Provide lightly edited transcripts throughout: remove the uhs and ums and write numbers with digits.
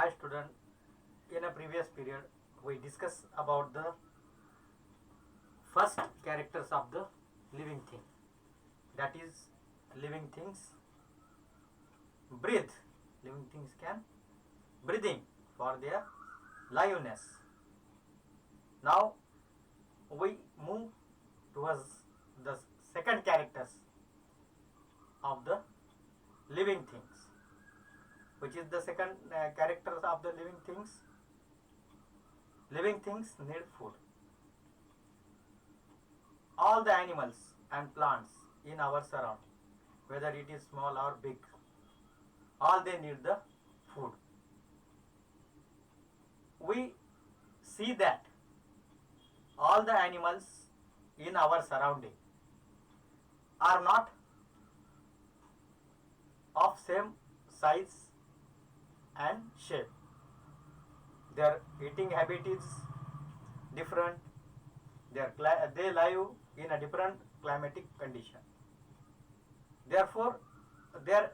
Hi student, in a previous period we discussed about the first characters of the living thing. That is, living things breathe. Living things can breathing for their liveness. Now we move towards the second characters of the living things. Which is the second characters of the living things? Living things need food. All the animals and plants in our surrounding, whether it is small or big, all they need the food. We see that all the animals in our surrounding are not of same size and shape. Their eating habit is different. They live in a different climatic condition. Therefore, their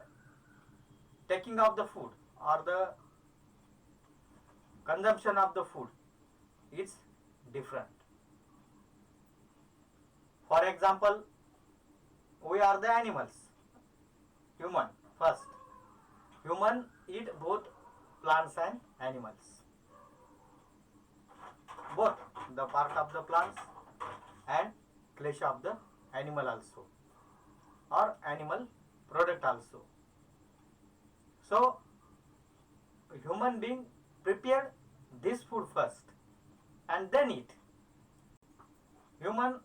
taking of the food or the consumption of the food is different. For example, we are the animals. Human first. Human eat both plants and animals. Both the part of the plants and flesh of the animal also, or animal product also. So human being prepared this food first and then eat. Human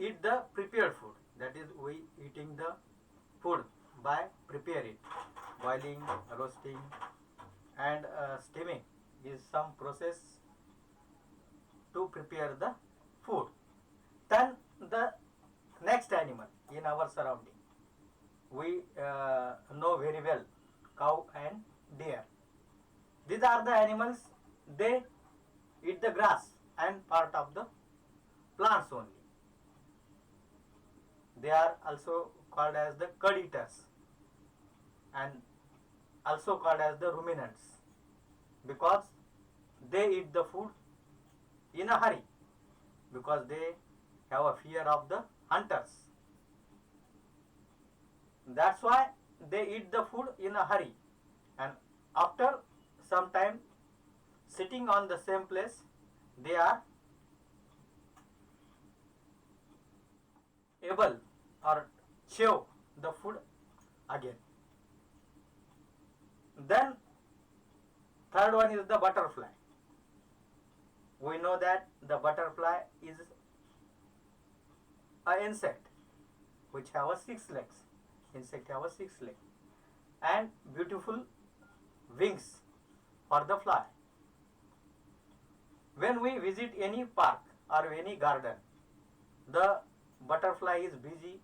eat the prepared food, that is, we eating the food by prepare it. Boiling, roasting and steaming is some process to prepare the food. Then the next animal in our surrounding, we know very well, cow and deer. These are the animals, they eat the grass and part of the plants only. They are also called as the cud eaters and also called as the ruminants, because they eat the food in a hurry, because they have a fear of the hunters. That's why they eat the food in a hurry, and after some time sitting on the same place, they are able or chew the food again. Then third one is the butterfly. We know that the butterfly is an insect which have a 6 legs. Insect have a 6 legs and beautiful wings for the fly. When we visit any park or any garden, the butterfly is busy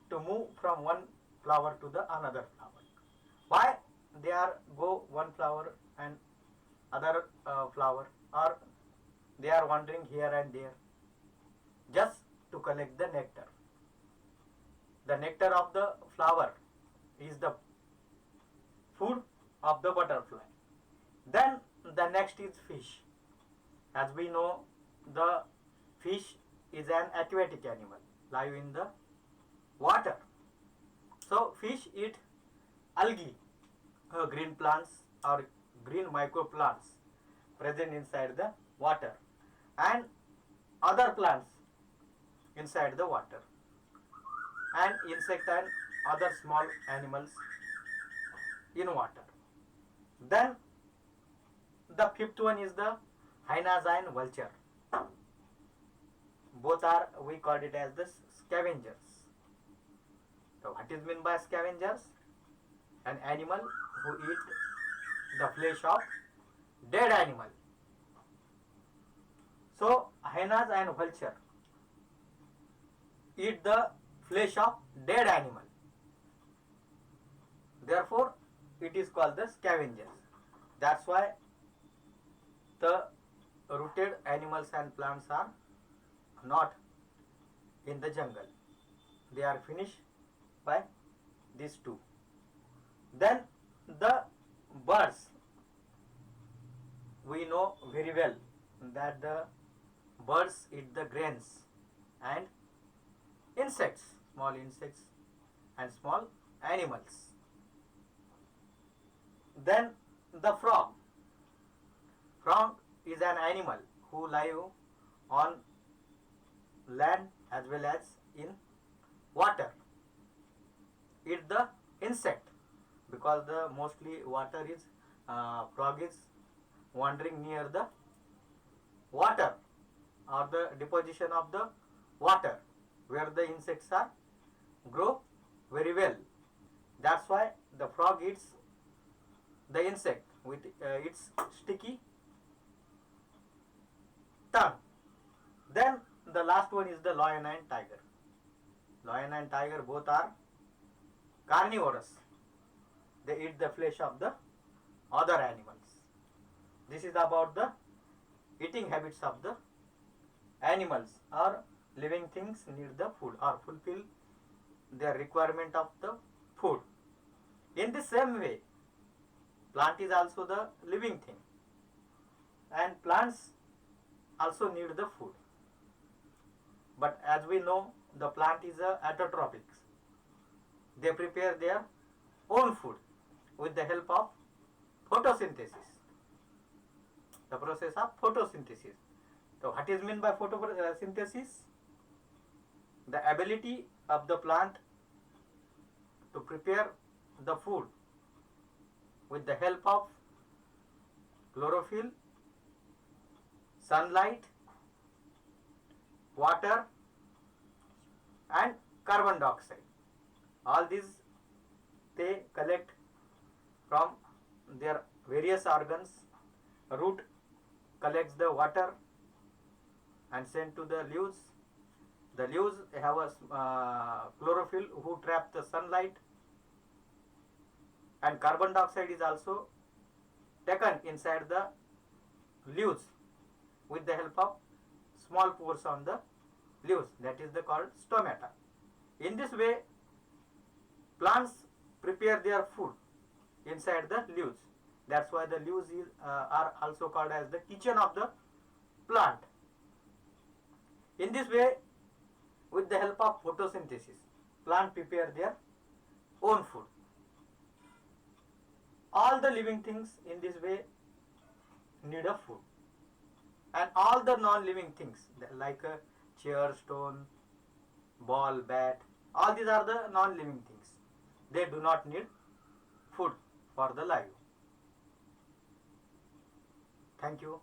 to move from one flower to the another flower. Why they are go one flower and other flower, or they are wandering here and there just to collect the nectar. The nectar of the flower is the food of the butterfly. Then the next is fish. As we know, the fish is an aquatic animal, live in the water. So fish eat algae, green plants or green microplants present inside the water, and other plants inside the water, and insect and other small animals in water. Then the fifth one is the hyenas and vulture. Both are, we call it as the scavengers. So what is meant by scavengers? An animal who eat the flesh of dead animal. So hyenas and vulture eat the flesh of dead animal. Therefore, it is called the scavengers. That's why the rooted animals and plants are not in the jungle. They are finished by these two. Then the birds, we know very well that the birds eat the grains and insects, small insects and small animals. Then the frog. Frog is an animal who live on land as well as in water. Eat the insect because the mostly water is frog is wandering near the water or the deposition of the water where the insects are grow very well. That's why the frog eats the insect with its sticky tongue. Then the last one is the lion and tiger. Lion and tiger both are carnivorous. They eat the flesh of the other animals. This is about the eating habits of the animals or living things need the food or fulfill their requirement of the food. In the same way, plant is also the living thing and plants also need the food. But as we know, the plant is a autotrophic. They prepare their own food with the help of photosynthesis. The process of photosynthesis. So what is meant by photosynthesis? The ability of the plant to prepare the food with the help of chlorophyll, sunlight, water and carbon dioxide. All these they collect from their various organs. Root collects the water and sent to the leaves. The leaves have a chlorophyll who trap the sunlight, and carbon dioxide is also taken inside the leaves with the help of small pores on the leaves, that is called stomata. In this way, plants prepare their food inside the leaves. That's why the leaves are also called as the kitchen of the plant. In this way, with the help of photosynthesis, plant prepare their own food. All the living things in this way need a food, and all the non-living things like a chair, stone, ball, bat, all these are the non-living things. They do not need food for the life. Thank you.